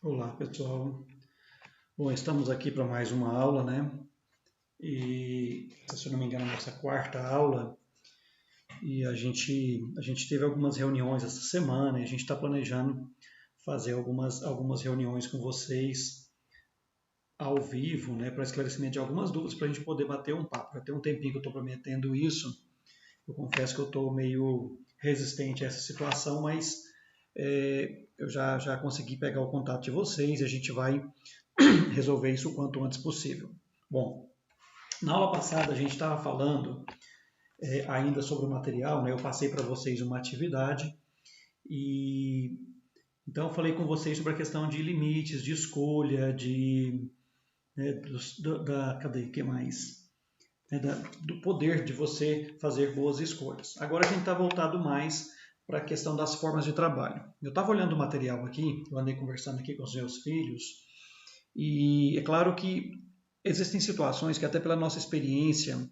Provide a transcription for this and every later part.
Olá, pessoal. Bom, estamos aqui para mais uma aula, né? E se eu não me engano, é a nossa quarta aula. E a gente teve algumas reuniões essa semana e a gente está planejando fazer algumas reuniões com vocês ao vivo, né? Para esclarecimento de algumas dúvidas, para a gente poder bater um papo. Já tem um tempinho que eu estou prometendo isso. Eu confesso que eu estou meio resistente a essa situação, mas eu já consegui pegar o contato de vocês e a gente vai resolver isso o quanto antes possível. Bom, na aula passada a gente estava falando ainda sobre o material, né? Eu passei para vocês uma atividade e então eu falei com vocês sobre a questão de limites, de escolha, cadê, que mais? Do poder de você fazer boas escolhas. Agora a gente está voltado mais para a questão das formas de trabalho. Eu estava olhando o material aqui, eu andei conversando aqui com os meus filhos, e é claro que existem situações que até pela nossa experiência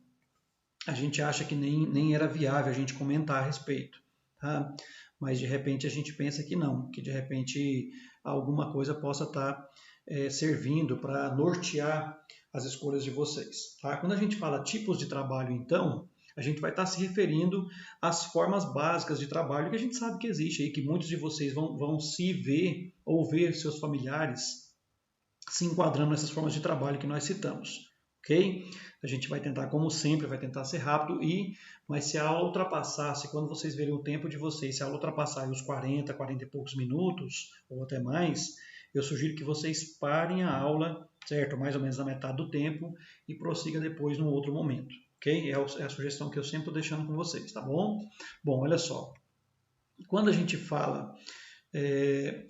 a gente acha que nem era viável a gente comentar a respeito, tá? Mas de repente a gente pensa que não, que de repente alguma coisa possa estar servindo para nortear as escolhas de vocês, tá? Quando a gente fala tipos de trabalho, então, a gente vai estar se referindo às formas básicas de trabalho que a gente sabe que existe aí, que muitos de vocês vão se ver ou ver seus familiares se enquadrando nessas formas de trabalho que nós citamos, ok? A gente vai tentar, como sempre, vai tentar ser rápido, mas se a aula ultrapassar, se quando vocês verem o tempo de vocês, se a aula ultrapassar os 40 e poucos minutos, ou até mais, eu sugiro que vocês parem a aula, certo? Mais ou menos na metade do tempo, e prossiga depois num outro momento, ok? É a sugestão que eu sempre estou deixando com vocês, tá bom? Bom, olha só. Quando a gente fala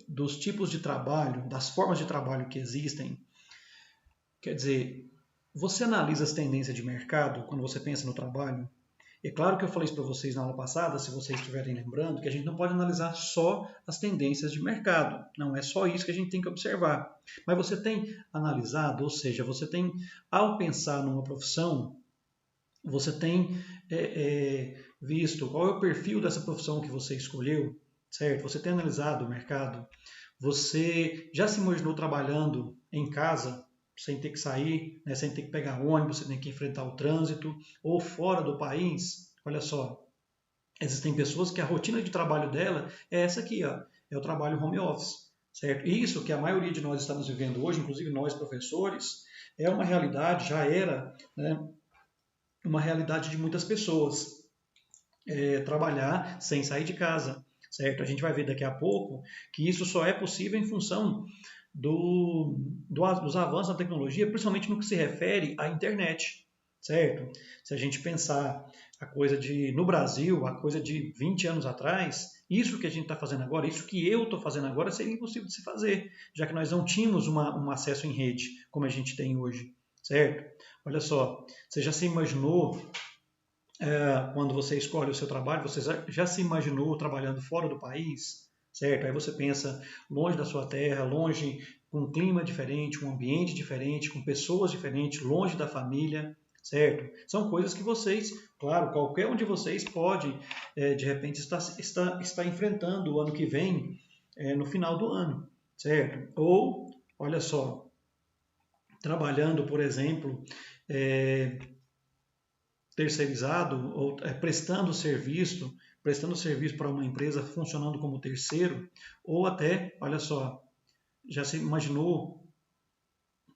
dos tipos de trabalho, das formas de trabalho que existem, quer dizer, você analisa as tendências de mercado quando você pensa no trabalho? É claro que eu falei isso para vocês na aula passada, se vocês estiverem lembrando, que a gente não pode analisar só as tendências de mercado. Não é só isso que a gente tem que observar. Mas você tem analisado, ou seja, você tem, ao pensar numa profissão, você tem visto qual é o perfil dessa profissão que você escolheu, certo? Você tem analisado o mercado? Você já se imaginou trabalhando em casa, sem ter que sair, né, sem ter que pegar ônibus, sem ter que enfrentar o trânsito, ou fora do país? Olha só, existem pessoas que a rotina de trabalho dela é essa aqui, ó, é o trabalho home office, certo? Isso que a maioria de nós estamos vivendo hoje, inclusive nós professores, é uma realidade, já era, né, uma realidade de muitas pessoas, trabalhar sem sair de casa, certo? A gente vai ver daqui a pouco que isso só é possível em função dos avanços da tecnologia, principalmente no que se refere à internet, certo? Se a gente pensar no Brasil, a coisa de 20 anos atrás, isso que a gente está fazendo agora, isso que eu estou fazendo agora, seria impossível de se fazer, já que nós não tínhamos um acesso em rede como a gente tem hoje, certo? Olha só, você já se imaginou quando você escolhe o seu trabalho, você já se imaginou trabalhando fora do país, certo? Aí você pensa longe da sua terra, longe, com um clima diferente, um ambiente diferente, com pessoas diferentes, longe da família, certo? São coisas que vocês, claro, qualquer um de vocês pode, de repente, estar enfrentando o ano que vem, no final do ano, certo? Ou, olha só, trabalhando, por exemplo, é, terceirizado ou prestando serviço para uma empresa funcionando como terceiro, ou até, olha só, já se imaginou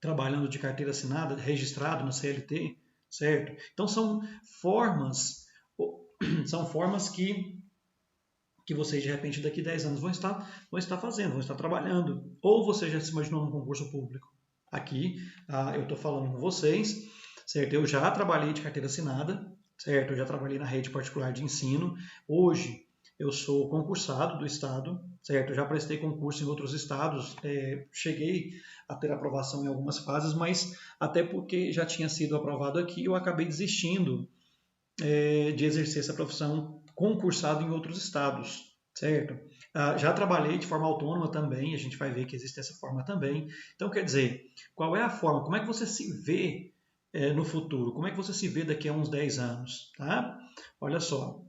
trabalhando de carteira assinada, registrado no CLT, certo? Então formas, são formas que vocês de repente daqui a 10 anos vão estar fazendo, vão estar trabalhando. Ou você já se imaginou num concurso público? Aqui, eu estou falando com vocês, certo? Eu já trabalhei de carteira assinada, certo? Eu já trabalhei na rede particular de ensino. Hoje eu sou concursado do estado, certo? Eu já prestei concurso em outros estados, cheguei a ter aprovação em algumas fases, mas até porque já tinha sido aprovado aqui, eu acabei desistindo de exercer essa profissão concursado em outros estados, certo? Já trabalhei de forma autônoma também, a gente vai ver que existe essa forma também. Então, quer dizer, qual é a forma? Como é que você se vê no futuro? Como é que você se vê daqui a uns 10 anos? Tá? Olha só,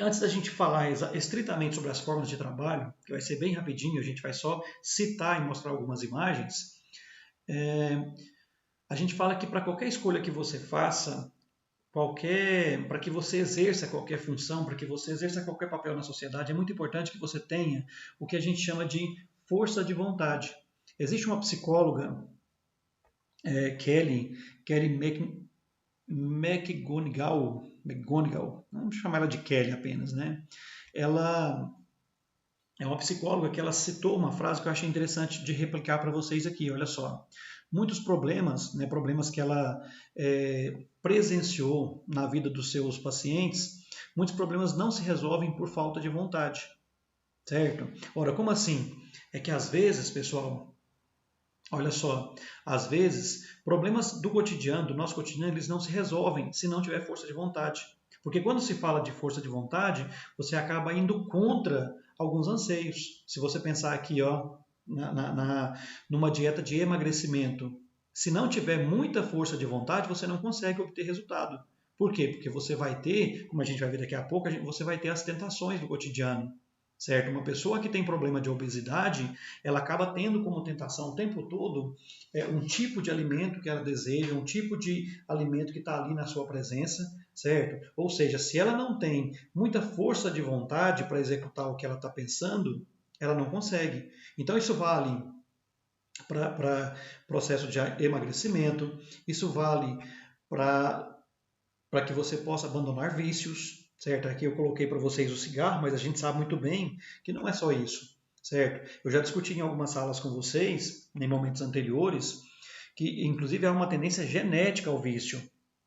Antes da gente falar estritamente sobre as formas de trabalho, que vai ser bem rapidinho, a gente vai só citar e mostrar algumas imagens, a gente fala que para qualquer escolha que você faça, para que você exerça qualquer função, para que você exerça qualquer papel na sociedade, é muito importante que você tenha o que a gente chama de força de vontade. Existe uma psicóloga, Kelly McGonigal, vamos chamar ela de Kelly apenas, né? Ela é uma psicóloga que ela citou uma frase que eu achei interessante de replicar para vocês aqui. Olha só, muitos problemas, né, problemas que ela presenciou na vida dos seus pacientes, muitos problemas não se resolvem por falta de vontade, certo? Ora, como assim? É que às vezes, pessoal, olha só, às vezes problemas do cotidiano, do nosso cotidiano, eles não se resolvem se não tiver força de vontade. Porque quando se fala de força de vontade, você acaba indo contra alguns anseios. Se você pensar aqui, ó, numa dieta de emagrecimento, se não tiver muita força de vontade, você não consegue obter resultado. Por quê? Porque você vai ter, como a gente vai ver daqui a pouco, você vai ter as tentações do cotidiano, certo? Uma pessoa que tem problema de obesidade, ela acaba tendo como tentação o tempo todo um tipo de alimento que ela deseja, um tipo de alimento que está ali na sua presença, certo? Ou seja, se ela não tem muita força de vontade para executar o que ela está pensando, ela não consegue. Então isso vale para processo de emagrecimento, isso vale para que você possa abandonar vícios, certo? Aqui eu coloquei para vocês o cigarro, mas a gente sabe muito bem que não é só isso, certo? Eu já discuti em algumas salas com vocês, em momentos anteriores, que inclusive há uma tendência genética ao vício.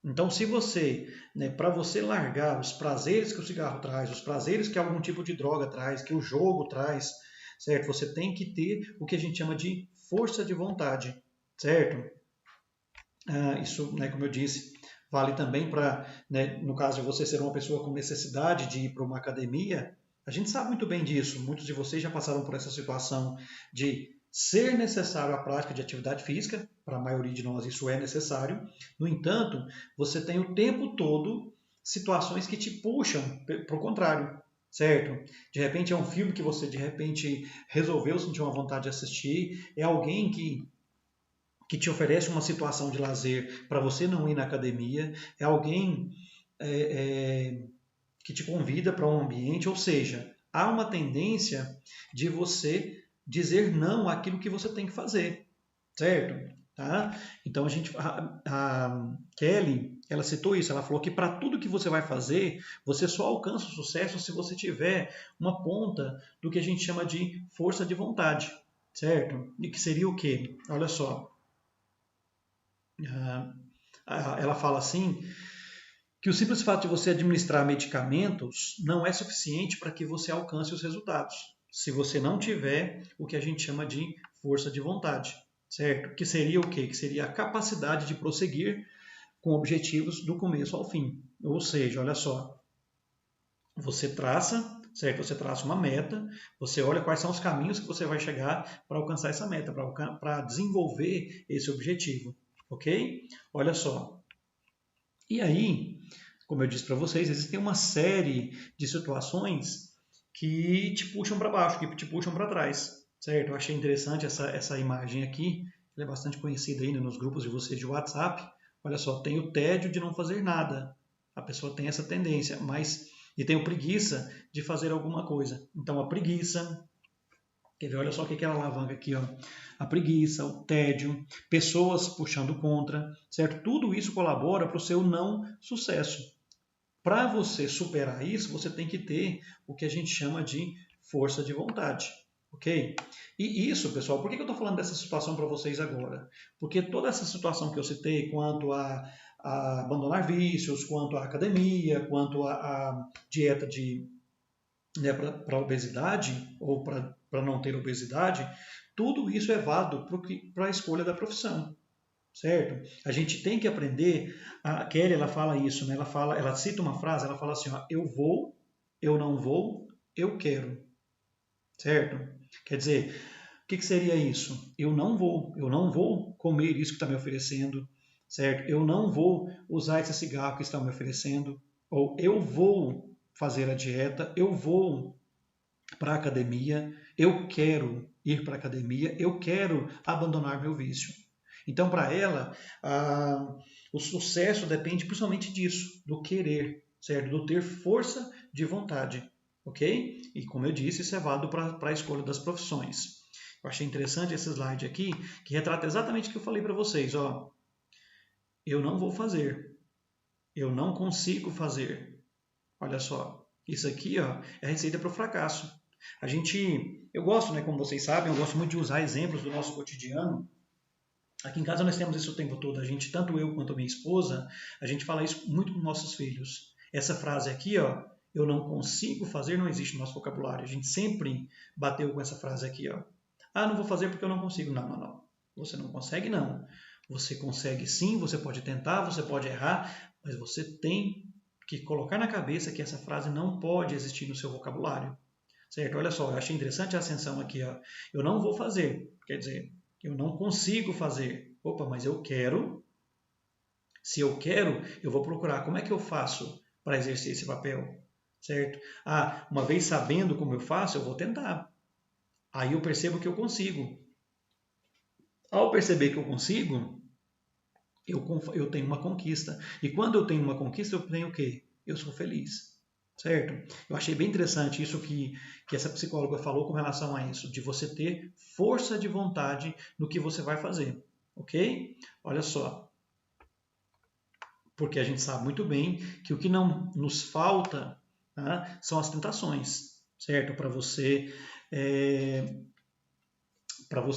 Então, se você, né, para você largar os prazeres que o cigarro traz, os prazeres que algum tipo de droga traz, que o jogo traz, certo? Você tem que ter o que a gente chama de força de vontade, certo? Isso, né, como eu disse, vale também para, né, no caso de você ser uma pessoa com necessidade de ir para uma academia, a gente sabe muito bem disso. Muitos de vocês já passaram por essa situação de ser necessário a prática de atividade física, para a maioria de nós isso é necessário. No entanto, você tem o tempo todo situações que te puxam para o contrário, certo? De repente é um filme que você de repente resolveu sentir uma vontade de assistir, é alguém que te oferece uma situação de lazer para você não ir na academia, é alguém é, é, que te convida para um ambiente, ou seja, há uma tendência de você dizer não àquilo que você tem que fazer, certo? Tá? Então a Kelly, ela citou isso, ela falou que para tudo que você vai fazer, você só alcança o sucesso se você tiver uma ponta do que a gente chama de força de vontade, certo? E que seria o quê? Olha só, ela fala assim que o simples fato de você administrar medicamentos não é suficiente para que você alcance os resultados, se você não tiver o que a gente chama de força de vontade, certo? Que seria o quê? Que seria a capacidade de prosseguir com objetivos do começo ao fim. Ou seja, olha só, você traça, certo? Você traça uma meta, você olha quais são os caminhos que você vai chegar para alcançar essa meta, para desenvolver esse objetivo, ok? Olha só. E aí, como eu disse para vocês, existem uma série de situações que te puxam para baixo, que te puxam para trás, certo? Eu achei interessante essa imagem aqui, ela é bastante conhecida ainda nos grupos de vocês de WhatsApp. Olha só, tem o tédio de não fazer nada. A pessoa tem essa tendência, mas e tem o preguiça de fazer alguma coisa. Então a preguiça, quer ver? Olha só o que é a alavanca aqui, ó. A preguiça, o tédio, pessoas puxando contra, certo? Tudo isso colabora para o seu não sucesso. Para você superar isso, você tem que ter o que a gente chama de força de vontade, ok? E isso, pessoal, por que eu estou falando dessa situação para vocês agora? Porque toda essa situação que eu citei, quanto a abandonar vícios, quanto à academia, quanto à dieta né, para obesidade ou para não ter obesidade, tudo isso é válido para a escolha da profissão, certo? A gente tem que aprender. A Kelly, ela fala isso, né? Ela cita uma frase, ela fala assim, ó, eu vou, eu não vou, eu quero, certo? Quer dizer, o que seria isso? Eu não vou comer isso que está me oferecendo, certo? Eu não vou usar esse cigarro que está me oferecendo, ou eu vou fazer a dieta, eu vou para a academia, eu quero ir para a academia, eu quero abandonar meu vício. Então, para ela, o sucesso depende principalmente disso, do querer, certo? Do ter força de vontade, ok? E como eu disse, isso é válido para a escolha das profissões. Eu achei interessante esse slide aqui, que retrata exatamente o que eu falei para vocês. Ó, eu não vou fazer, eu não consigo fazer. Olha só, isso aqui ó, é a receita para o fracasso. Eu gosto, né, como vocês sabem, eu gosto muito de usar exemplos do nosso cotidiano. Aqui em casa nós temos isso o tempo todo. A gente, tanto eu quanto a minha esposa, a gente fala isso muito com nossos filhos. Essa frase aqui, ó, eu não consigo fazer, não existe no nosso vocabulário. A gente sempre bateu com essa frase aqui, ó. Ah, não vou fazer porque eu não consigo. Não, não, não. Você não consegue, não. Você consegue sim, você pode tentar, você pode errar, mas você tem que colocar na cabeça que essa frase não pode existir no seu vocabulário. Certo? Olha só, eu achei interessante a ascensão aqui, ó. Eu não vou fazer, quer dizer, eu não consigo fazer. Opa, mas eu quero. Se eu quero, eu vou procurar como é que eu faço para exercer esse papel, certo? Ah, uma vez sabendo como eu faço, eu vou tentar. Aí eu percebo que eu consigo. Ao perceber que eu consigo, eu tenho uma conquista. E quando eu tenho uma conquista, eu tenho o quê? Eu sou feliz, certo? Eu achei bem interessante isso que essa psicóloga falou com relação a isso, de você ter força de vontade no que você vai fazer, ok? Olha só, porque a gente sabe muito bem que o que não nos falta, tá, são as tentações, certo? Para você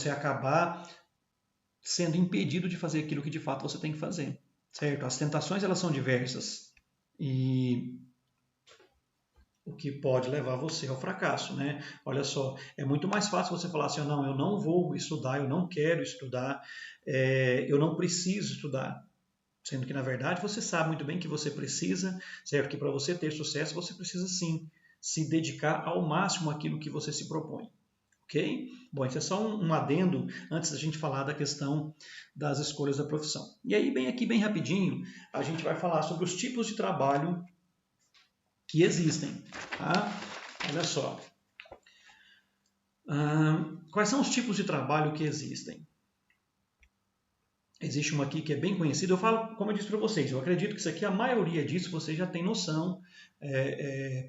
acabar sendo impedido de fazer aquilo que de fato você tem que fazer, certo? As tentações elas são diversas e o que pode levar você ao fracasso, né? Olha só, é muito mais fácil você falar assim, não, eu não vou estudar, eu não quero estudar, eu não preciso estudar. Sendo que, na verdade, você sabe muito bem que você precisa, certo? Que para você ter sucesso, você precisa sim se dedicar ao máximo àquilo que você se propõe. Ok? Bom, isso é só um adendo antes da gente falar da questão das escolhas da profissão. E aí, bem aqui, bem rapidinho, a gente vai falar sobre os tipos de trabalho que existem. Tá? Olha só. Quais são os tipos de trabalho que existem? Existe uma aqui que é bem conhecida. Eu falo, como eu disse para vocês, eu acredito que isso aqui, a maioria disso, vocês já têm noção.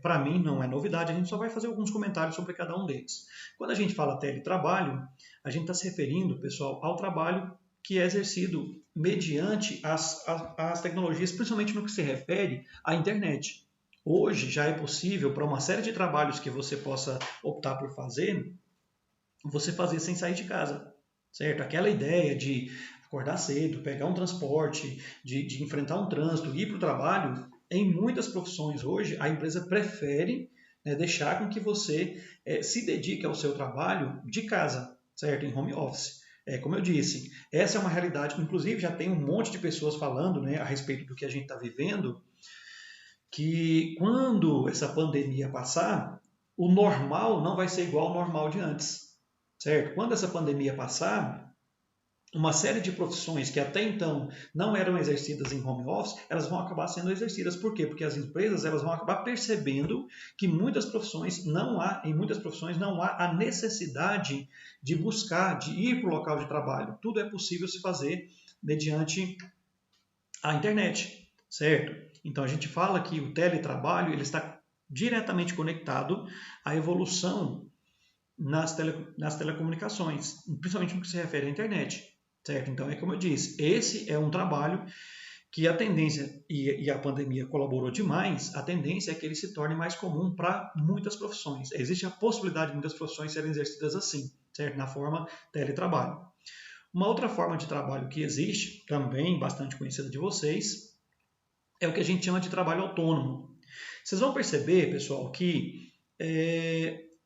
Para mim, não é novidade, a gente só vai fazer alguns comentários sobre cada um deles. Quando a gente fala teletrabalho, a gente está se referindo, pessoal, ao trabalho que é exercido mediante as tecnologias, principalmente no que se refere à internet. Hoje já é possível, para uma série de trabalhos que você possa optar por fazer, você fazer sem sair de casa, certo? Aquela ideia de acordar cedo, pegar um transporte, de enfrentar um trânsito, ir para o trabalho, em muitas profissões hoje, a empresa prefere, né, deixar com que você se dedique ao seu trabalho de casa, certo? Em home office. Como eu disse, essa é uma realidade, inclusive já tem um monte de pessoas falando, né, a respeito do que a gente está vivendo, que quando essa pandemia passar, o normal não vai ser igual ao normal de antes, certo? Quando essa pandemia passar, uma série de profissões que até então não eram exercidas em home office, elas vão acabar sendo exercidas. Por quê? Porque as empresas elas vão acabar percebendo que em muitas profissões não há a necessidade de buscar, de ir para o local de trabalho. Tudo é possível se fazer mediante a internet, certo? Então a gente fala que o teletrabalho ele está diretamente conectado à evolução nas telecomunicações, principalmente no que se refere à internet, certo? Então é como eu disse, esse é um trabalho que a tendência, e a pandemia colaborou demais, a tendência é que ele se torne mais comum para muitas profissões. Existe a possibilidade de muitas profissões serem exercidas assim, certo? Na forma teletrabalho. Uma outra forma de trabalho que existe, também bastante conhecida de vocês, é o que a gente chama de trabalho autônomo. Vocês vão perceber, pessoal, que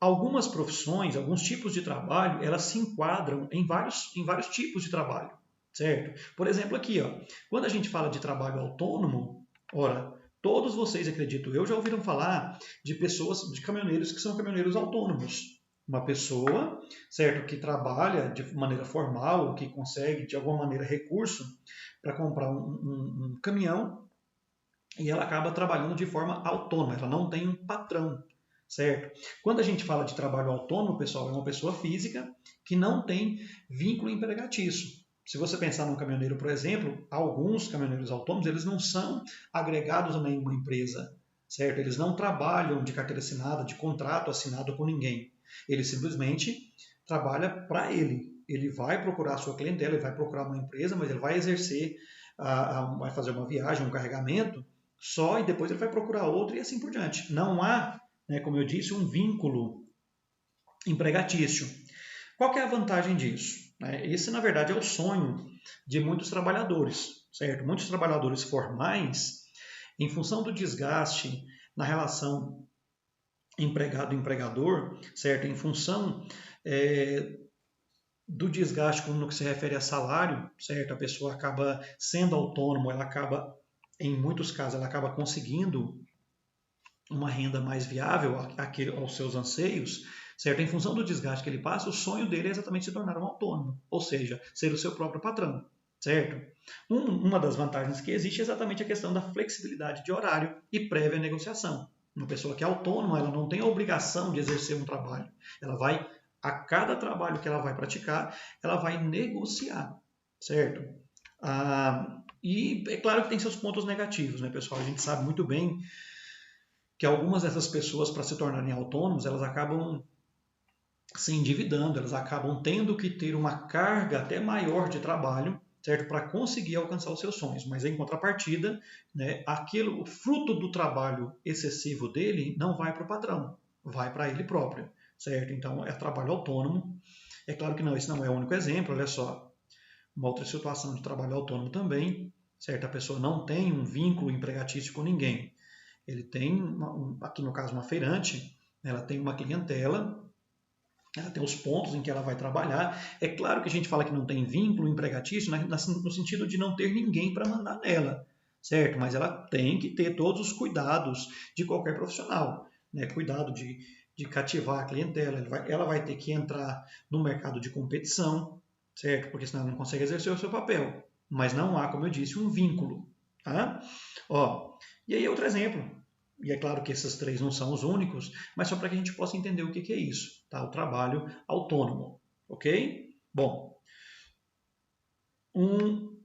algumas profissões, alguns tipos de trabalho, elas se enquadram em vários tipos de trabalho, certo? Por exemplo, aqui, ó, quando a gente fala de trabalho autônomo, ora, todos vocês, acredito eu, já ouviram falar de pessoas, de caminhoneiros que são caminhoneiros autônomos. Uma pessoa, certo, que trabalha de maneira formal, que consegue, de alguma maneira, recurso para comprar um caminhão, e ela acaba trabalhando de forma autônoma, ela não tem um patrão, certo? Quando a gente fala de trabalho autônomo, pessoal, é uma pessoa física que não tem vínculo empregatício. Se você pensar num caminhoneiro, por exemplo, alguns caminhoneiros autônomos, eles não são agregados a nenhuma empresa, certo? Eles não trabalham de carteira assinada, de contrato assinado com ninguém. Ele simplesmente trabalha para ele. Ele vai procurar a sua clientela, ele vai procurar uma empresa, mas ele vai exercer, vai fazer uma viagem, um carregamento, só e depois ele vai procurar outro e assim por diante. Não há, né, como eu disse, um vínculo empregatício. Qual que é a vantagem disso? Esse, na verdade, é o sonho de muitos trabalhadores, certo? Muitos trabalhadores formais, em função do desgaste na relação empregado-empregador, certo? Em função do desgaste no que se refere a salário, certo? A pessoa acaba sendo autônoma, ela acaba, em muitos casos, ela acaba conseguindo uma renda mais viável aos seus anseios, certo? Em função do desgaste que ele passa, o sonho dele é exatamente se tornar um autônomo, ou seja, ser o seu próprio patrão, certo? Uma das vantagens que existe é exatamente a questão da flexibilidade de horário e prévia negociação. Uma pessoa que é autônoma, ela não tem a obrigação de exercer um trabalho. Ela vai, a cada trabalho que ela vai praticar, ela vai negociar, certo? E é claro que tem seus pontos negativos, né, pessoal? A gente sabe muito bem que algumas dessas pessoas, para se tornarem autônomos, elas acabam se endividando, elas acabam tendo que ter uma carga até maior de trabalho, certo, para conseguir alcançar os seus sonhos. Mas em contrapartida, né, o fruto do trabalho excessivo dele não vai para o patrão, vai para ele próprio, certo? Então é trabalho autônomo. É claro que não, esse não é o único exemplo. Olha só, uma outra situação de trabalho autônomo também, certo? A pessoa não tem um vínculo empregatício com ninguém. Ele tem, aqui no caso, uma feirante, ela tem uma clientela, ela tem os pontos em que ela vai trabalhar. É claro que a gente fala que não tem vínculo empregatício no sentido de não ter ninguém para mandar nela, certo? Mas ela tem que ter todos os cuidados de qualquer profissional, né? Cuidado de cativar a clientela, ela vai ter que entrar no mercado de competição, certo? Porque senão ela não consegue exercer o seu papel. Mas não há, como eu disse, um vínculo. Tá? Ó, e aí outro exemplo, e é claro que esses três não são os únicos, mas só para que a gente possa entender o que é isso, tá? O trabalho autônomo, ok? Bom, um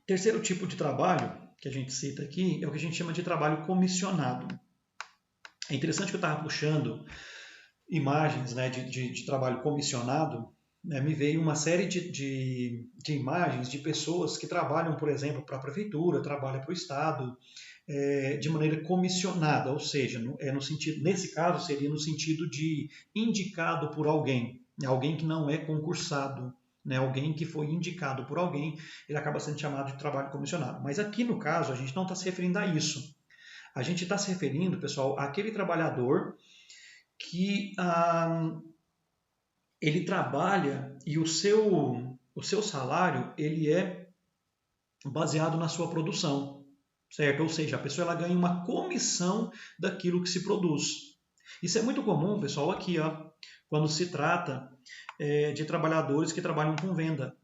terceiro tipo de trabalho que a gente cita aqui é o que a gente chama de trabalho comissionado. É interessante que eu estava puxando imagens, né, de trabalho comissionado, né, me veio uma série de imagens de pessoas que trabalham, por exemplo, para a prefeitura, trabalham para o Estado, de maneira comissionada, ou seja, no sentido, nesse caso seria no sentido de indicado por alguém, né, alguém que não é concursado, né, alguém que foi indicado por alguém, ele acaba sendo chamado de trabalho comissionado. Mas aqui no caso a gente não está se referindo a isso. A gente está se referindo, pessoal, àquele trabalhador que ele trabalha e o seu salário ele é baseado na sua produção, certo? Ou seja, a pessoa ela ganha uma comissão daquilo que se produz. Isso é muito comum, pessoal, aqui, ó, quando se trata de trabalhadores que trabalham com venda.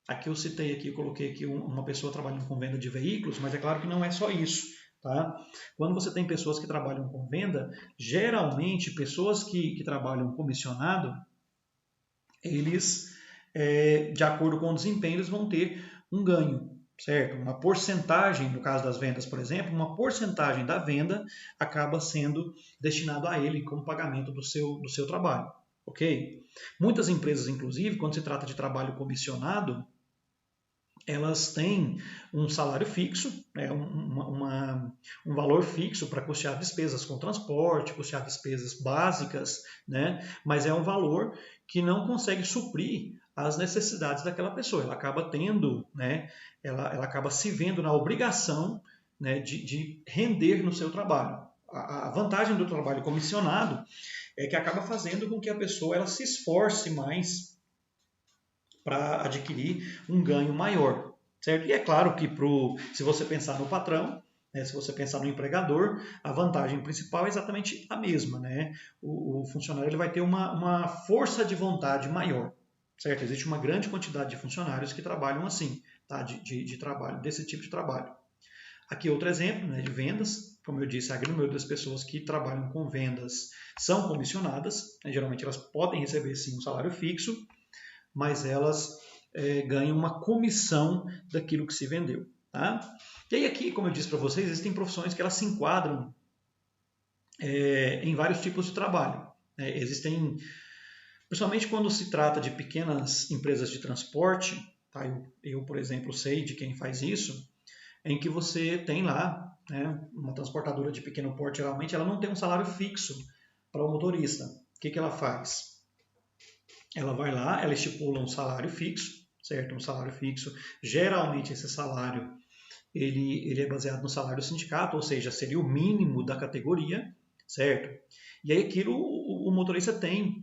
Aqui eu citei aqui, eu coloquei aqui uma pessoa trabalhando com venda de veículos, mas é claro que não é só isso. Tá? Quando você tem pessoas que trabalham com venda, geralmente pessoas que trabalham comissionado, eles, de acordo com o desempenho, eles vão ter um ganho, certo? Uma porcentagem, no caso das vendas, por exemplo, uma porcentagem da venda acaba sendo destinado a ele como pagamento do seu trabalho, ok? Muitas empresas, inclusive, quando se trata de trabalho comissionado, elas têm um salário fixo, né, um valor fixo para custear despesas com transporte, custear despesas básicas, né, mas é um valor que não consegue suprir as necessidades daquela pessoa. Ela acaba tendo, né, ela acaba se vendo na obrigação, né, de render no seu trabalho. A vantagem do trabalho comissionado é que acaba fazendo com que a pessoa ela se esforce mais para adquirir um ganho maior, certo? E é claro que se você pensar no patrão, né, se você pensar no empregador, a vantagem principal é exatamente a mesma, né? O funcionário ele vai ter uma força de vontade maior, certo? Existe uma grande quantidade de funcionários que trabalham assim, tá? De trabalho, desse tipo de trabalho. Aqui outro exemplo, né, de vendas. Como eu disse, a grande maioria das pessoas que trabalham com vendas são comissionadas, né? Geralmente elas podem receber sim um salário fixo, mas elas ganham uma comissão daquilo que se vendeu. Tá? E aí aqui, como eu disse para vocês, existem profissões que elas se enquadram em vários tipos de trabalho. Existem, principalmente quando se trata de pequenas empresas de transporte, tá? Eu, por exemplo, sei de quem faz isso, em que você tem lá, né, uma transportadora de pequeno porte, geralmente ela não tem um salário fixo para o motorista. O que ela faz? Ela vai lá, ela estipula um salário fixo, certo? Um salário fixo. Geralmente esse salário ele é baseado no salário do sindicato, ou seja, seria o mínimo da categoria, certo? E aí aquilo o motorista tem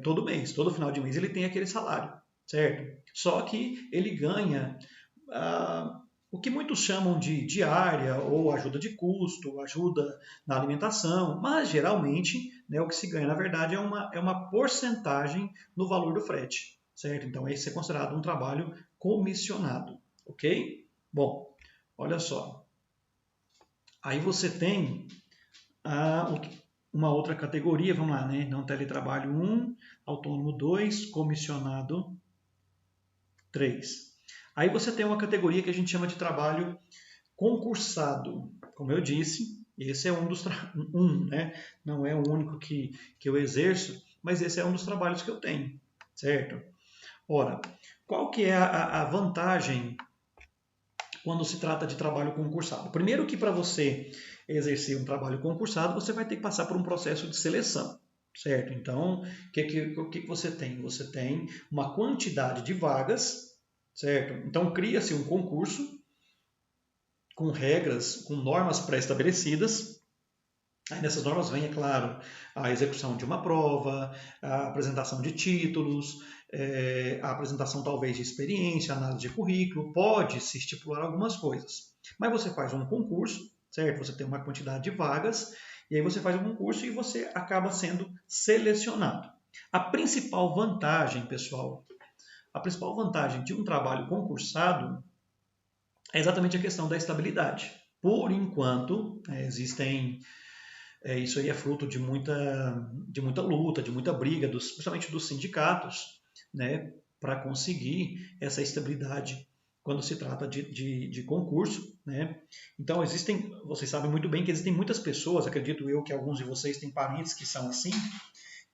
todo mês, todo final de mês ele tem aquele salário, certo? Só que ele ganha o que muitos chamam de diária ou ajuda de custo, ajuda na alimentação, mas geralmente, né, o que se ganha na verdade é uma porcentagem no valor do frete, certo? Então esse é considerado um trabalho comissionado, ok? Bom, olha só. Aí você tem uma outra categoria, vamos lá, né? Não teletrabalho 1, autônomo 2, comissionado 3. Aí você tem uma categoria que a gente chama de trabalho concursado. Como eu disse, esse é né? Não é o único que eu exerço, mas esse é um dos trabalhos que eu tenho, certo? Ora, qual que é a vantagem quando se trata de trabalho concursado? Primeiro que para você exercer um trabalho concursado, você vai ter que passar por um processo de seleção, certo? Então, o que você tem? Você tem uma quantidade de vagas, certo? Então, cria-se um concurso com regras, com normas pré-estabelecidas. Aí nessas normas vem, é claro, a execução de uma prova, a apresentação de títulos, a apresentação talvez de experiência, análise de currículo, pode-se estipular algumas coisas. Mas você faz um concurso, certo? Você tem uma quantidade de vagas, e aí você faz um concurso e você acaba sendo selecionado. A principal vantagem, pessoal, a principal vantagem de um trabalho concursado é exatamente a questão da estabilidade. Por enquanto, existem isso aí é fruto de muita luta, de muita briga, principalmente dos sindicatos, né, para conseguir essa estabilidade quando se trata de concurso. Né? Então, vocês sabem muito bem que existem muitas pessoas, acredito eu que alguns de vocês têm parentes que são assim,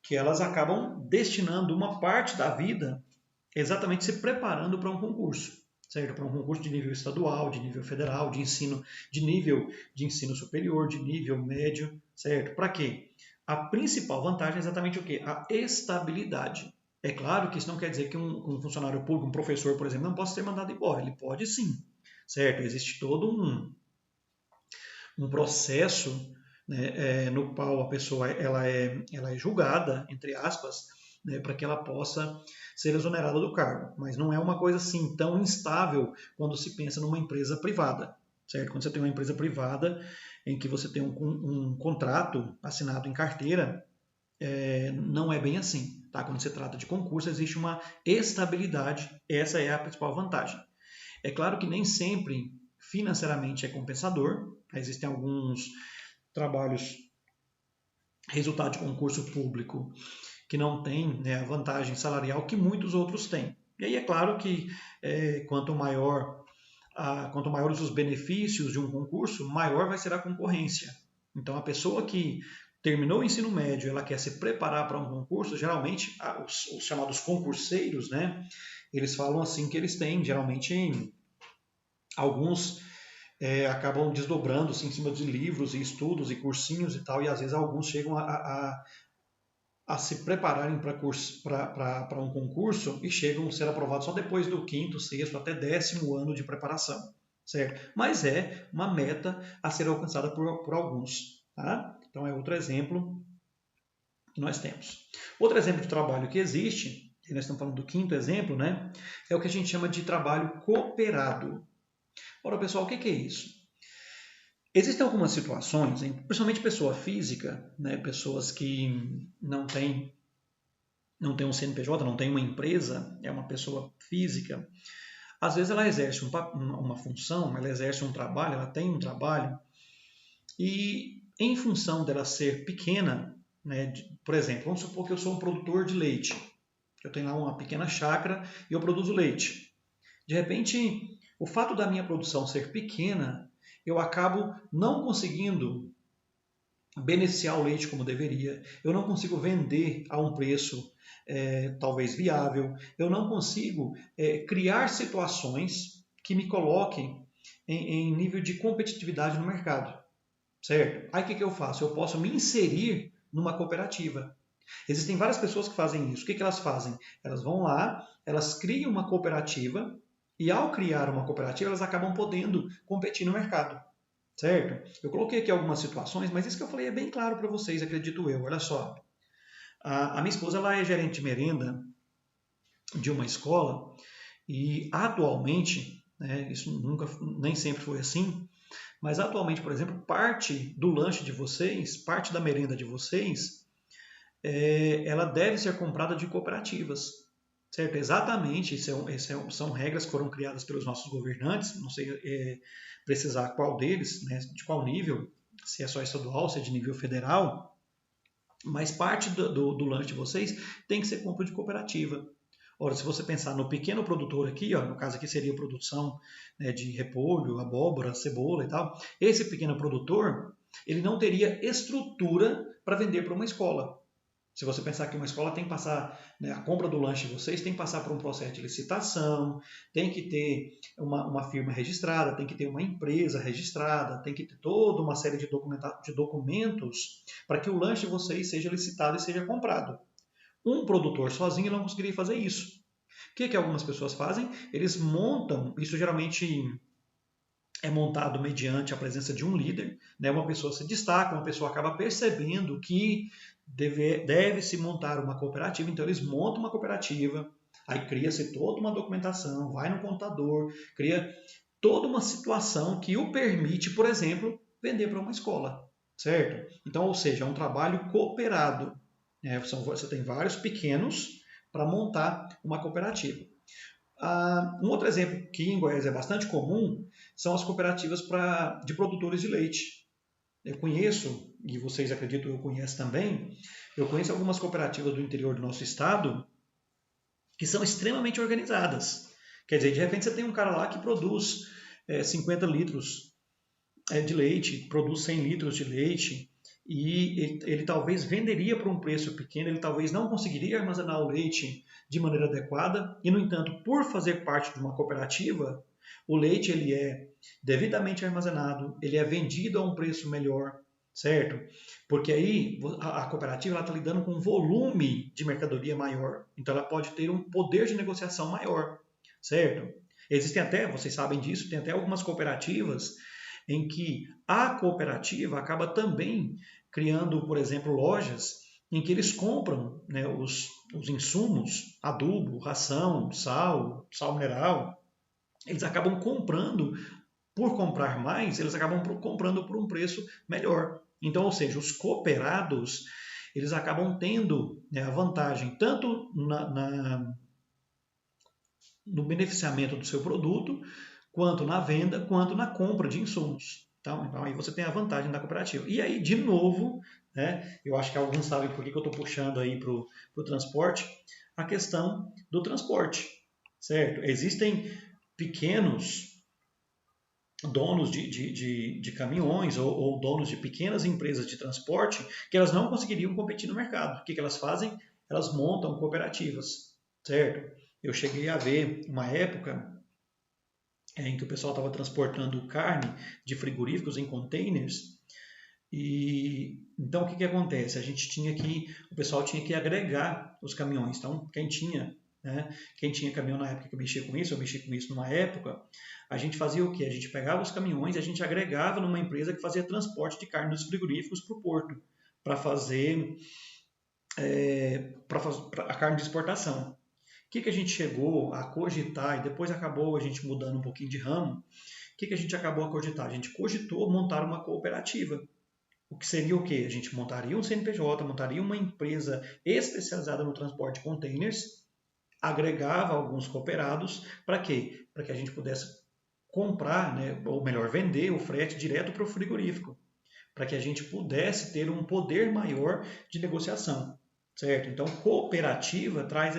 que elas acabam destinando uma parte da vida exatamente se preparando para um concurso. Certo? Para um concurso de nível estadual, de nível federal, de nível de ensino superior, de nível médio, certo? Para quê? A principal vantagem é exatamente o quê? A estabilidade. É claro que isso não quer dizer que um funcionário público, um professor, por exemplo, não possa ser mandado embora. Ele pode sim, certo? Existe todo um processo, né, no qual a pessoa ela é julgada, entre aspas, né, para que ela possa ser exonerada do cargo. Mas não é uma coisa assim tão instável quando se pensa numa empresa privada, certo? Quando você tem uma empresa privada em que você tem um contrato assinado em carteira, não é bem assim. Tá? Quando se trata de concurso, existe uma estabilidade, essa é a principal vantagem. É claro que nem sempre financeiramente é compensador, existem alguns trabalhos resultado de concurso público que não tem, né, a vantagem salarial que muitos outros têm. E aí é claro que quanto maiores os benefícios de um concurso, maior vai ser a concorrência. Então a pessoa que terminou o ensino médio, ela quer se preparar para um concurso, geralmente os chamados concurseiros, né, eles falam assim que eles têm, geralmente, alguns acabam desdobrando-se em cima de livros e estudos e cursinhos e tal, e às vezes alguns chegam a se prepararem para um concurso e chegam a ser aprovados só depois do quinto, sexto, até 10º ano de preparação, certo? Mas é uma meta a ser alcançada por alguns, tá? Então é outro exemplo que nós temos. Outro exemplo de trabalho que existe, e nós estamos falando do quinto exemplo, né? É o que a gente chama de trabalho cooperado. Ora, pessoal, o que é isso? Existem algumas situações, principalmente pessoa física, né, pessoas que não têm um CNPJ, não têm uma empresa, é uma pessoa física, às vezes ela exerce uma função, ela exerce um trabalho, ela tem um trabalho, e em função dela ser pequena, né, por exemplo, vamos supor que eu sou um produtor de leite. Eu tenho lá uma pequena chácara e eu produzo leite. De repente, o fato da minha produção ser pequena, eu acabo não conseguindo beneficiar o leite como deveria, eu não consigo vender a um preço talvez viável, eu não consigo criar situações que me coloquem em nível de competitividade no mercado, certo? Aí o que eu faço? Eu posso me inserir numa cooperativa. Existem várias pessoas que fazem isso. O que elas fazem? Elas vão lá, elas criam uma cooperativa e ao criar uma cooperativa elas acabam podendo competir no mercado. Certo? Eu coloquei aqui algumas situações, mas isso que eu falei é bem claro para vocês, acredito eu. Olha só, a minha esposa ela é gerente de merenda de uma escola e atualmente, né, isso nunca, nem sempre foi assim, mas atualmente, por exemplo, parte do lanche de vocês, parte da merenda de vocês, ela deve ser comprada de cooperativas. Certo? Exatamente, são regras que foram criadas pelos nossos governantes, não sei precisar qual deles, né, de qual nível, se é só estadual, se é de nível federal, mas parte do lanche de vocês tem que ser compra de cooperativa. Ora, se você pensar no pequeno produtor aqui, ó, no caso aqui seria a produção, né, de repolho, abóbora, cebola e tal, esse pequeno produtor, ele não teria estrutura para vender para uma escola. Se você pensar que uma escola tem que passar, né, a compra do lanche de vocês tem que passar por um processo de licitação, tem que ter uma firma registrada, tem que ter uma empresa registrada, tem que ter toda uma série de documentos para que o lanche de vocês seja licitado e seja comprado. Um produtor sozinho não conseguiria fazer isso. O que algumas pessoas fazem? Eles montam, isso geralmente é montado mediante a presença de um líder, né? Uma pessoa se destaca, uma pessoa acaba percebendo que deve-se montar uma cooperativa, então eles montam uma cooperativa, aí cria-se toda uma documentação, vai no contador, cria toda uma situação que o permite, por exemplo, vender para uma escola, certo? Então, ou seja, é um trabalho cooperado, né? Você tem vários pequenos para montar uma cooperativa. Um outro exemplo que em Goiás é bastante comum são as cooperativas de produtores de leite. Eu conheço, e vocês acreditam eu conheço também, eu conheço algumas cooperativas do interior do nosso estado que são extremamente organizadas. Quer dizer, de repente você tem um cara lá que produz 50 litros de leite, produz 100 litros de leite, e ele talvez venderia por um preço pequeno, ele talvez não conseguiria armazenar o leite de maneira adequada, e no entanto, por fazer parte de uma cooperativa, o leite ele é devidamente armazenado, ele é vendido a um preço melhor, certo? Porque aí a cooperativa está lidando com um volume de mercadoria maior, então ela pode ter um poder de negociação maior, certo? Existem até, vocês sabem disso, tem até algumas cooperativas em que a cooperativa acaba também criando, por exemplo, lojas em que eles compram, né, os insumos, adubo, ração, sal mineral, eles acabam comprando, por comprar mais, eles acabam comprando por um preço melhor. Então, ou seja, os cooperados, eles acabam tendo, né, a vantagem tanto no beneficiamento do seu produto, quanto na venda, quanto na compra de insumos. Então aí você tem a vantagem da cooperativa. E aí, de novo, né, eu acho que alguns sabem por que eu estou puxando aí para o transporte, a questão do transporte, certo? Existem pequenos donos de caminhões ou donos de pequenas empresas de transporte que elas não conseguiriam competir no mercado. O que elas fazem? Elas montam cooperativas, certo? Eu cheguei a ver uma época em que o pessoal estava transportando carne de frigoríficos em containers. E então o que acontece? O pessoal tinha que agregar os caminhões. Então quem tinha caminhão na época que eu mexi com isso numa época, a gente fazia o quê? A gente pegava os caminhões e a gente agregava numa empresa que fazia transporte de carne dos frigoríficos para o porto, para fazer a carne de exportação. O que a gente chegou a cogitar, e depois acabou a gente mudando um pouquinho de ramo, o que a gente acabou a cogitar? A gente cogitou montar uma cooperativa. O que seria o quê? A gente montaria um CNPJ, montaria uma empresa especializada no transporte de containers, agregava alguns cooperados, para quê? Para que a gente pudesse comprar, né, ou melhor, vender o frete direto para o frigorífico, para que a gente pudesse ter um poder maior de negociação, certo? Então, cooperativa traz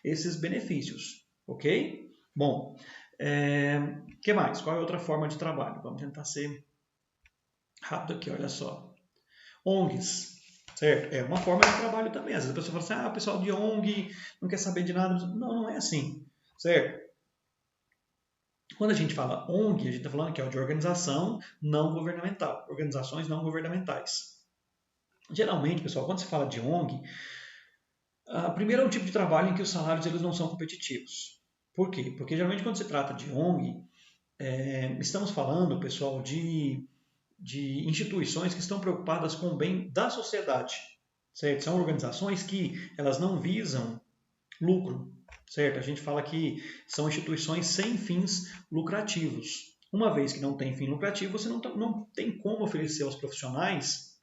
esses benefícios, ok? Bom, que mais? Qual é outra forma de trabalho? Vamos tentar ser rápido aqui, olha só. ONGs, certo? É uma forma de trabalho também. Às vezes a pessoa fala assim, o pessoal de ONG não quer saber de nada. Não, não é assim, certo? Quando a gente fala ONG, a gente está falando que é de organização não governamental, organizações não governamentais. Geralmente, pessoal, quando se fala de ONG, primeiro é um tipo de trabalho em que os salários eles não são competitivos. Por quê? Porque geralmente quando se trata de ONG, estamos falando, pessoal, de instituições que estão preocupadas com o bem da sociedade, certo? São organizações que elas não visam lucro, certo? A gente fala que são instituições sem fins lucrativos. Uma vez que não tem fim lucrativo, você não tem como oferecer aos profissionais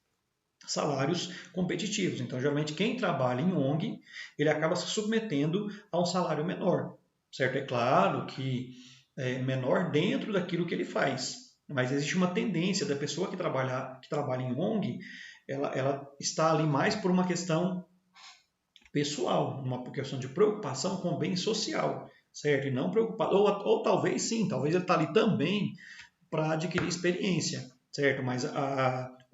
salários competitivos. Então, geralmente, quem trabalha em ONG, ele acaba se submetendo a um salário menor, certo? É claro que é menor dentro daquilo que ele faz, mas existe uma tendência da pessoa que trabalha em ONG, ela está ali mais por uma questão pessoal, uma questão de preocupação com o bem social, certo? E não preocupado, ou talvez sim, talvez ele está ali também para adquirir experiência, certo? Mas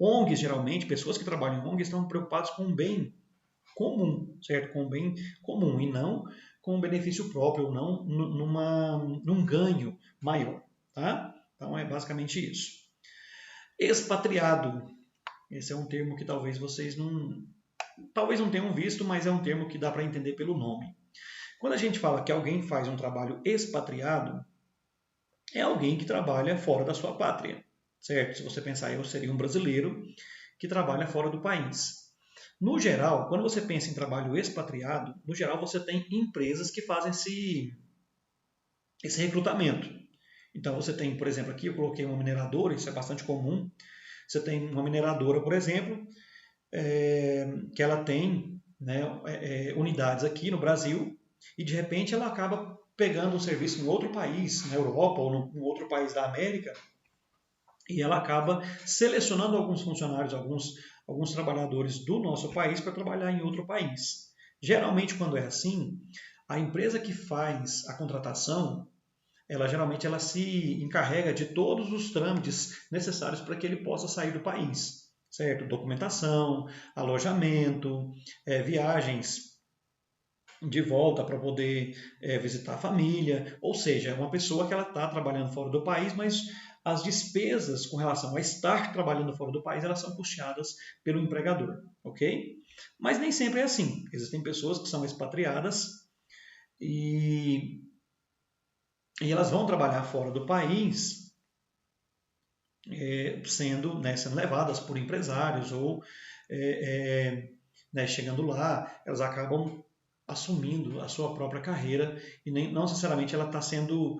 ONGs, geralmente, pessoas que trabalham em ONGs estão preocupadas com o bem comum, certo? Com o bem comum e não com um benefício próprio, ou não num ganho maior, tá? Então é basicamente isso. Expatriado. Esse é um termo que talvez vocês não tenham visto, mas é um termo que dá para entender pelo nome. Quando a gente fala que alguém faz um trabalho expatriado, é alguém que trabalha fora da sua pátria, certo? Se você pensar, eu seria um brasileiro que trabalha fora do país. No geral, quando você pensa em trabalho expatriado, no geral você tem empresas que fazem esse recrutamento. Então você tem, por exemplo, aqui eu coloquei uma mineradora, isso é bastante comum. Você tem uma mineradora, por exemplo, que ela tem, né, unidades aqui no Brasil e de repente ela acaba pegando um serviço em outro país, na Europa ou em outro país da América, e ela acaba selecionando alguns funcionários, alguns trabalhadores do nosso país para trabalhar em outro país. Geralmente, quando é assim, a empresa que faz a contratação, geralmente ela se encarrega de todos os trâmites necessários para que ele possa sair do país, certo? Documentação, alojamento, viagens de volta para poder visitar a família, ou seja, é uma pessoa que ela está trabalhando fora do país, mas as despesas com relação a estar trabalhando fora do país, elas são custeadas pelo empregador, ok? Mas nem sempre é assim. Existem pessoas que são expatriadas e elas vão trabalhar fora do país sendo levadas por empresários ou chegando lá, elas acabam assumindo a sua própria carreira e não necessariamente ela está sendo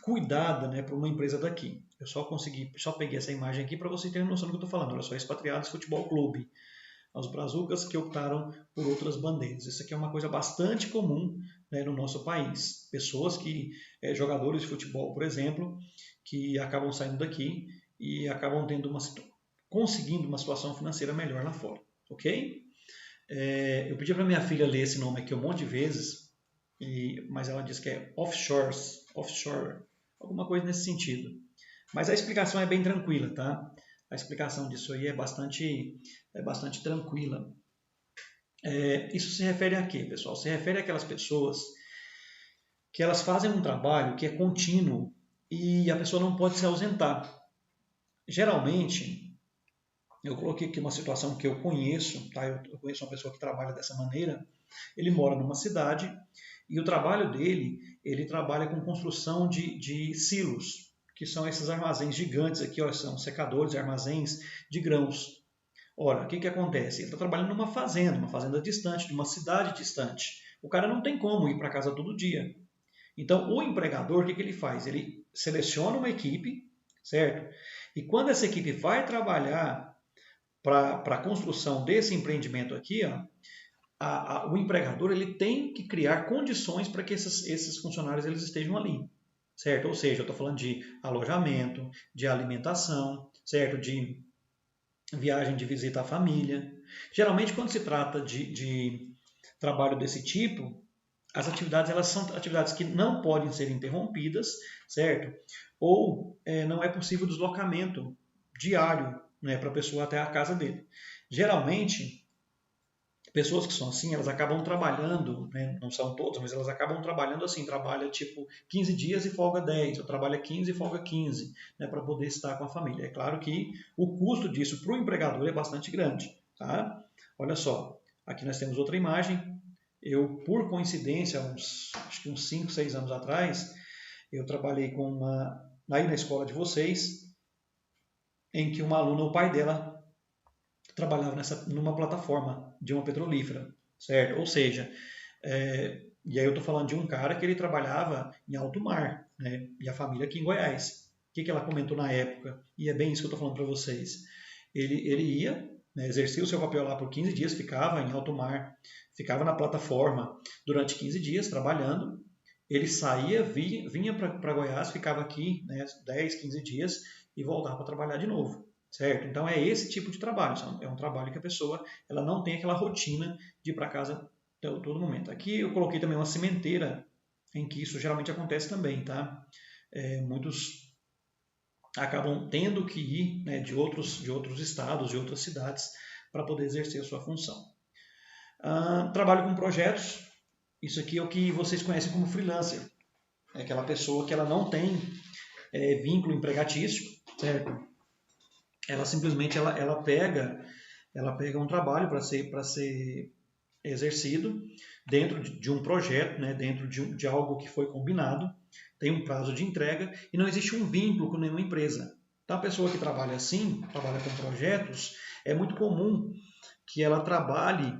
cuidada, né, por uma empresa daqui. Eu só peguei essa imagem aqui para você ter noção do que eu estou falando. Olha só, Expatriados Futebol Clube, os brazucas que optaram por outras bandeiras. Isso aqui é uma coisa bastante comum, né, no nosso país. Pessoas jogadores de futebol, por exemplo, que acabam saindo daqui e acabam conseguindo uma situação financeira melhor lá fora, ok? Eu pedi para minha filha ler esse nome aqui um monte de vezes, mas ela diz que é offshore, alguma coisa nesse sentido. Mas a explicação é bem tranquila, tá? A explicação disso aí é bastante tranquila. Isso se refere a quê, pessoal? Se refere àquelas pessoas que elas fazem um trabalho que é contínuo e a pessoa não pode se ausentar. Geralmente, eu coloquei aqui uma situação que eu conheço, tá? Eu conheço uma pessoa que trabalha dessa maneira. Ele mora numa cidade e o trabalho dele, ele trabalha com construção de silos, que são esses armazéns gigantes aqui, ó, são secadores, armazéns de grãos. Ora, o que acontece? Ele está trabalhando numa fazenda distante, de uma cidade distante. O cara não tem como ir para casa todo dia. Então, o empregador, o que ele faz? Ele seleciona uma equipe, certo? E quando essa equipe vai trabalhar para a construção desse empreendimento aqui, ó, o empregador ele tem que criar condições para que esses funcionários eles estejam ali, certo? Ou seja, eu estou falando de alojamento, de alimentação, certo? De viagem de visita à família. Geralmente, quando se trata de trabalho desse tipo, as atividades elas são atividades que não podem ser interrompidas, certo? Ou não é possível deslocamento diário, né, para a pessoa até a casa dele. Geralmente, pessoas que são assim, elas acabam trabalhando, né, não são todas, mas elas acabam trabalhando assim, trabalha tipo 15 dias e folga 10, ou trabalha 15 e folga 15, né, para poder estar com a família. É claro que o custo disso para o empregador é bastante grande, tá? Olha só, aqui nós temos outra imagem. Eu, por coincidência, acho que uns 5, 6 anos atrás, eu trabalhei aí na escola de vocês, em que uma aluna, o pai dela, trabalhava numa plataforma de uma petrolífera, certo? Ou seja, e aí eu estou falando de um cara que ele trabalhava em alto mar, né? E a família aqui em Goiás. O que ela comentou na época? E é bem isso que eu estou falando para vocês. Ele ia, né, exercia o seu papel lá por 15 dias, ficava em alto mar, ficava na plataforma durante 15 dias trabalhando. Ele saía, vinha para Goiás, ficava aqui, né, 10, 15 dias e voltava para trabalhar de novo. Certo? Então é esse tipo de trabalho. É um trabalho que a pessoa ela não tem aquela rotina de ir para casa todo momento. Aqui eu coloquei também uma cimenteira, em que isso geralmente acontece também, tá? Muitos acabam tendo que ir, né, de outros estados, de outras cidades, para poder exercer a sua função. Trabalho com projetos. Isso aqui é o que vocês conhecem como freelancer. É aquela pessoa que ela não tem vínculo empregatício, certo? Ela simplesmente ela pega um trabalho para ser exercido dentro de um projeto, né, dentro de algo que foi combinado, tem um prazo de entrega e não existe um vínculo com nenhuma empresa. Então, a pessoa que trabalha assim, trabalha com projetos, é muito comum que ela trabalhe,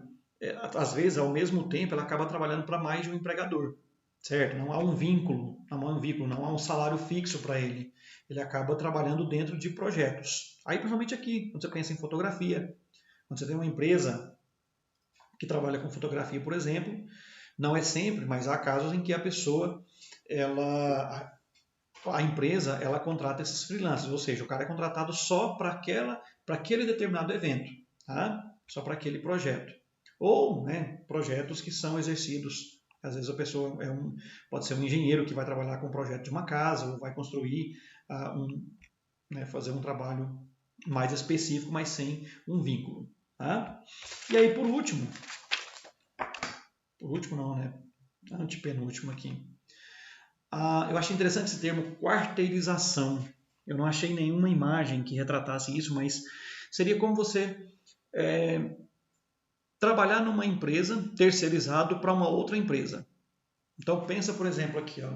às vezes, ao mesmo tempo, ela acaba trabalhando para mais de um empregador, certo? Não há um vínculo, não há um salário fixo para ele. Ele acaba trabalhando dentro de projetos. Aí, principalmente aqui, quando você pensa em fotografia, quando você tem uma empresa que trabalha com fotografia, por exemplo, não é sempre, mas há casos em que a pessoa, a empresa, ela contrata esses freelancers, ou seja, o cara é contratado só para aquele determinado evento, tá? Só para aquele projeto. Ou, né, projetos que são exercidos. Às vezes a pessoa pode ser um engenheiro que vai trabalhar com o projeto de uma casa, ou vai construir, né, fazer um trabalho mais específico, mas sem um vínculo. Tá? E aí, por último não, né? Antepenúltimo aqui. Eu achei interessante esse termo quarteirização. Eu não achei nenhuma imagem que retratasse isso, mas seria como você trabalhar numa empresa terceirizado para uma outra empresa. Então pensa, por exemplo, aqui, ó.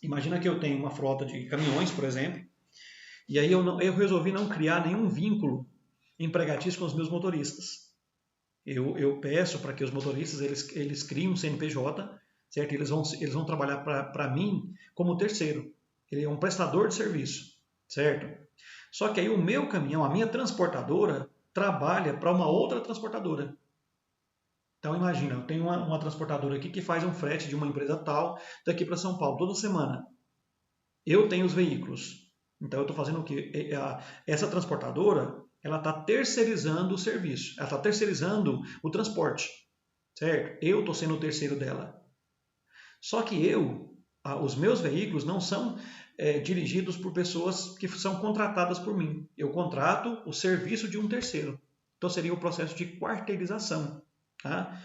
Imagina que eu tenho uma frota de caminhões, por exemplo, e aí eu resolvi não criar nenhum vínculo empregatício com os meus motoristas. Eu peço para que os motoristas eles criem um CNPJ, certo? Eles vão trabalhar para mim como terceiro. Ele é um prestador de serviço, certo? Só que aí o meu caminhão, a minha transportadora, trabalha para uma outra transportadora. Então imagina, eu tenho uma transportadora aqui que faz um frete de uma empresa tal daqui para São Paulo toda semana. Eu tenho os veículos. Então eu estou fazendo o quê? Essa transportadora, ela está terceirizando o serviço. Ela está terceirizando o transporte. Certo? Eu estou sendo o terceiro dela. Só que os meus veículos não são dirigidos por pessoas que são contratadas por mim. Eu contrato o serviço de um terceiro. Então seria o processo de quarteirização. Tá?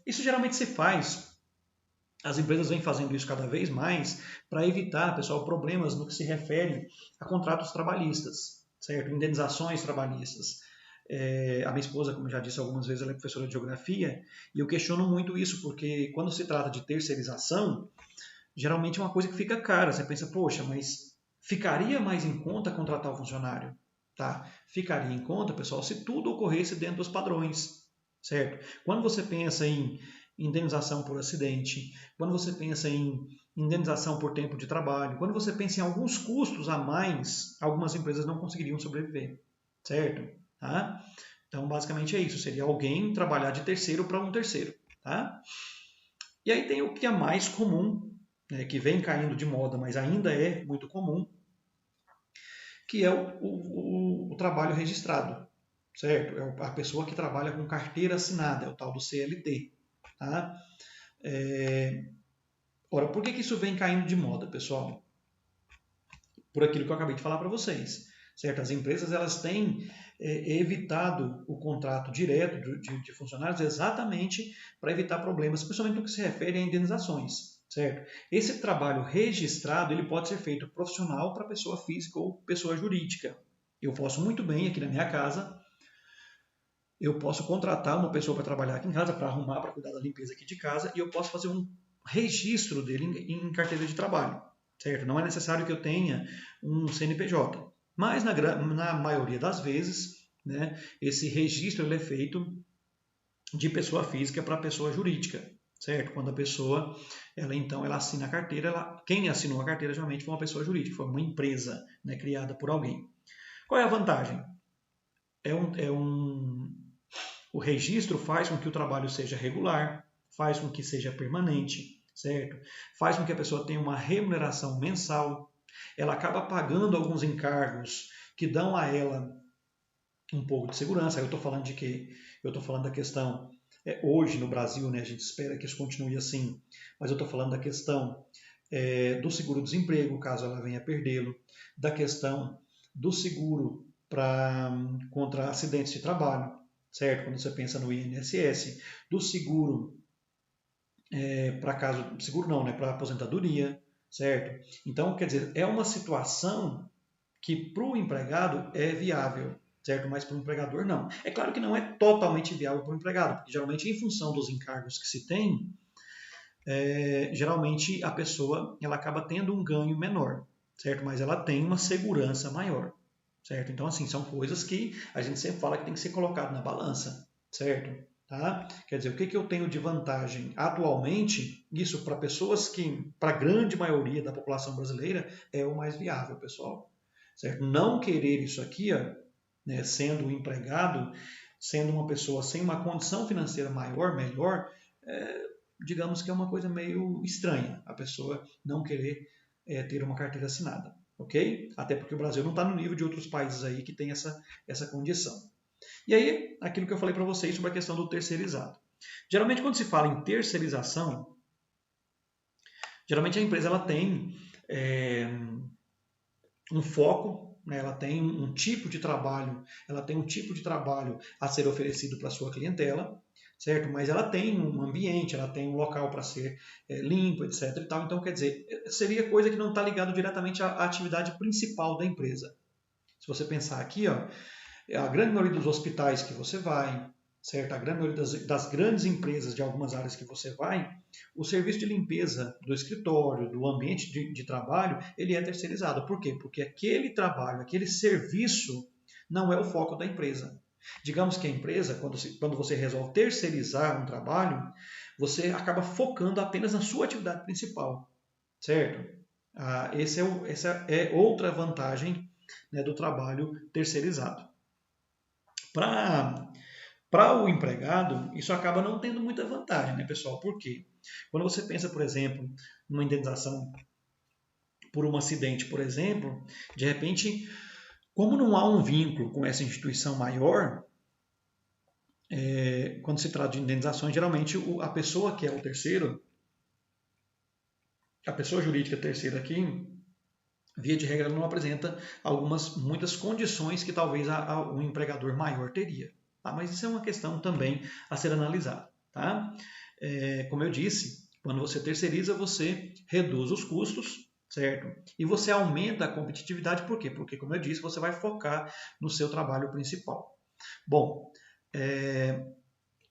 Isso geralmente se faz. As empresas vêm fazendo isso cada vez mais para evitar, pessoal, problemas no que se refere a contratos trabalhistas, certo? Indenizações trabalhistas. A minha esposa, como eu já disse algumas vezes, ela é professora de geografia e eu questiono muito isso porque quando se trata de terceirização, geralmente é uma coisa que fica cara. Você pensa, poxa, mas ficaria mais em conta contratar o funcionário? Tá? Ficaria em conta, pessoal, se tudo ocorresse dentro dos padrões, certo? Quando você pensa em indenização por acidente, quando você pensa em indenização por tempo de trabalho, quando você pensa em alguns custos a mais, algumas empresas não conseguiriam sobreviver, certo? Tá? Então, basicamente é isso. Seria alguém trabalhar de terceiro para um terceiro. Tá? E aí tem o que é mais comum, né, que vem caindo de moda, mas ainda é muito comum, que é o trabalho registrado, certo? É a pessoa que trabalha com carteira assinada, é o tal do CLT. Tá? Ora, por que isso vem caindo de moda, pessoal? Por aquilo que eu acabei de falar para vocês. Certo? As empresas elas têm evitado o contrato direto de funcionários exatamente para evitar problemas, principalmente no que se refere a indenizações. Certo? Esse trabalho registrado ele pode ser feito profissional para pessoa física ou pessoa jurídica. Eu posso muito bem, aqui na minha casa, eu posso contratar uma pessoa para trabalhar aqui em casa, para arrumar, para cuidar da limpeza aqui de casa, e eu posso fazer um registro dele em carteira de trabalho. Certo? Não é necessário que eu tenha um CNPJ. Mas, na maioria das vezes, né, esse registro ele é feito de pessoa física para pessoa jurídica. Certo? Quando a pessoa, ela assina a carteira, quem assinou a carteira geralmente foi uma pessoa jurídica, foi uma empresa, né, criada por alguém. Qual é a vantagem? O registro faz com que o trabalho seja regular, faz com que seja permanente, certo? Faz com que a pessoa tenha uma remuneração mensal, ela acaba pagando alguns encargos que dão a ela um pouco de segurança. Eu estou falando de quê? Eu estou falando da questão, hoje no Brasil, né, a gente espera que isso continue assim, mas eu estou falando da questão do seguro-desemprego, caso ela venha perdê-lo, da questão do seguro contra acidentes de trabalho, certo? Quando você pensa no INSS, do seguro seguro não, né, para aposentadoria, certo? Então, quer dizer, é uma situação que para o empregado é viável, certo? Mas para o empregador não. É claro que não é totalmente viável para o empregado, porque geralmente em função dos encargos que se tem, geralmente a pessoa ela acaba tendo um ganho menor, certo? Mas ela tem uma segurança maior, certo? Então, assim, são coisas que a gente sempre fala que tem que ser colocado na balança, certo? Tá? Quer dizer, o que eu tenho de vantagem atualmente, isso para pessoas que, para a grande maioria da população brasileira, é o mais viável, pessoal. Certo? Não querer isso aqui, ó, né, sendo um empregado, sendo uma pessoa sem uma condição financeira maior, melhor, digamos que é uma coisa meio estranha, a pessoa não querer ter uma carteira assinada, ok? Até porque o Brasil não está no nível de outros países aí que tem essa condição. E aí, aquilo que eu falei para vocês sobre a questão do terceirizado. Geralmente, quando se fala em terceirização, geralmente a empresa ela tem um foco, né? Ela tem um tipo de trabalho, a ser oferecido para a sua clientela, certo? Mas ela tem um ambiente, ela tem um local para ser limpo, etc. E tal. Então, quer dizer, seria coisa que não está ligado diretamente à atividade principal da empresa. Se você pensar aqui, ó, a grande maioria dos hospitais que você vai, certo? A grande maioria das grandes empresas de algumas áreas que você vai, o serviço de limpeza do escritório, do ambiente de trabalho, ele é terceirizado. Por quê? Porque aquele trabalho, aquele serviço não é o foco da empresa. Digamos que a empresa, quando você resolve terceirizar um trabalho, você acaba focando apenas na sua atividade principal, certo? Essa é outra vantagem, né, do trabalho terceirizado. Para o empregado, isso acaba não tendo muita vantagem, né, pessoal? Por quê? Quando você pensa, por exemplo, numa indenização por um acidente, por exemplo, de repente, como não há um vínculo com essa instituição maior, quando se trata de indenizações, geralmente a pessoa que é o terceiro, a pessoa jurídica terceira aqui, via de regra, ela não apresenta muitas condições que talvez um empregador maior teria. Tá? Mas isso é uma questão também a ser analisada. Tá? Como eu disse, quando você terceiriza, você reduz os custos, certo? E você aumenta a competitividade, por quê? Porque, como eu disse, você vai focar no seu trabalho principal. Bom,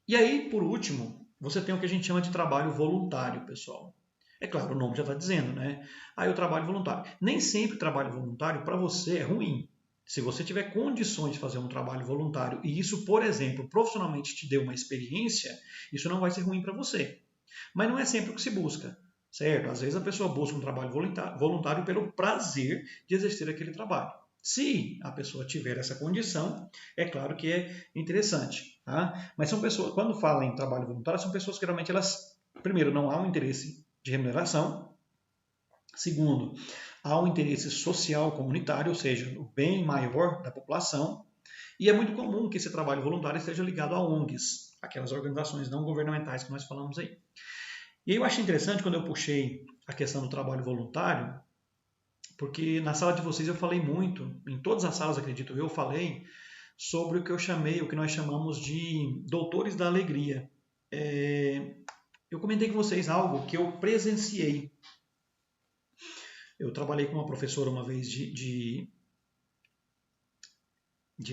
e aí, por último, você tem o que a gente chama de trabalho voluntário, pessoal. É claro, o nome já está dizendo, né? Aí o trabalho voluntário. Nem sempre o trabalho voluntário para você é ruim. Se você tiver condições de fazer um trabalho voluntário e isso, por exemplo, profissionalmente te deu uma experiência, isso não vai ser ruim para você. Mas não é sempre o que se busca, certo? Às vezes a pessoa busca um trabalho voluntário pelo prazer de exercer aquele trabalho, Se a pessoa tiver essa condição, é claro que é interessante. Tá? Mas são pessoas, quando falam em trabalho voluntário, são pessoas que geralmente elas, primeiro, não há um interesse de remuneração. Segundo, há um interesse social comunitário, ou seja, o bem maior da população. E é muito comum que esse trabalho voluntário esteja ligado a ONGs, aquelas organizações não governamentais que nós falamos aí. E aí eu achei interessante quando eu puxei a questão do trabalho voluntário, porque na sala de vocês eu falei muito, em todas as salas, acredito eu, falei sobre o que eu chamei, o que nós chamamos de doutores da alegria. Eu comentei com vocês algo que eu presenciei. Eu trabalhei com uma professora uma vez de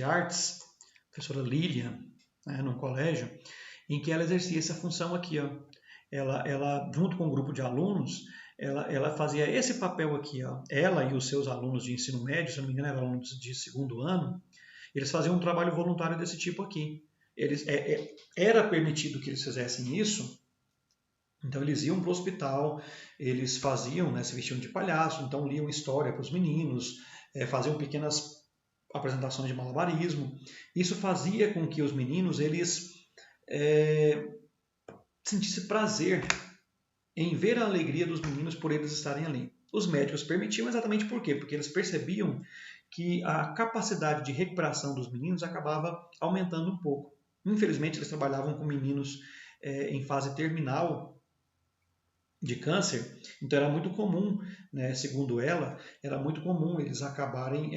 artes, professora Lilian, né, num colégio, em que ela exercia essa função aqui. Ó. Ela, junto com um grupo de alunos, ela fazia esse papel aqui. Ó. Ela e os seus alunos de ensino médio, se não me engano, eram alunos de segundo ano, eles faziam um trabalho voluntário desse tipo aqui. Era permitido que eles fizessem isso, então eles iam para o hospital, eles faziam, né, se vestiam de palhaço, então liam história para os meninos, faziam pequenas apresentações de malabarismo. Isso fazia com que os meninos eles sentissem prazer em ver a alegria dos meninos por eles estarem ali. Os médicos permitiam exatamente por quê? Porque eles percebiam que a capacidade de recuperação dos meninos acabava aumentando um pouco. Infelizmente, eles trabalhavam com meninos em fase terminal de câncer, então era muito comum, né, segundo ela, era muito comum eles acabarem,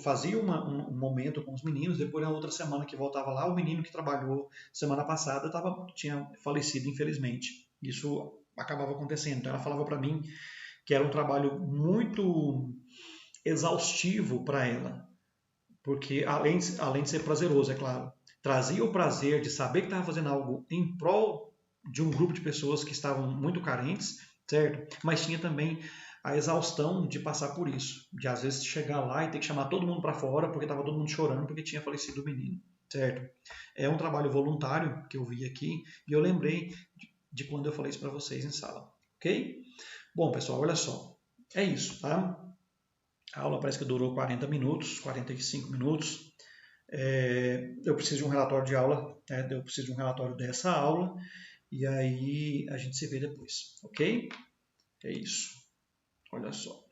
faziam um momento com os meninos, depois na outra semana que voltava lá, o menino que trabalhou semana passada tinha falecido, infelizmente. Isso acabava acontecendo. Então ela falava para mim que era um trabalho muito exaustivo para ela, porque além de ser prazeroso, é claro, trazia o prazer de saber que estava fazendo algo em prol de um grupo de pessoas que estavam muito carentes, certo? Mas tinha também a exaustão de passar por isso, de às vezes chegar lá e ter que chamar todo mundo para fora porque estava todo mundo chorando porque tinha falecido o menino, certo? É um trabalho voluntário que eu vi aqui e eu lembrei de quando eu falei isso para vocês em sala, ok? Bom, pessoal, olha só, é isso, tá? A aula parece que durou 40 minutos, 45 minutos. Eu preciso de um relatório de aula, né? Eu preciso de um relatório dessa aula, e aí a gente se vê depois, ok? É isso. Olha só.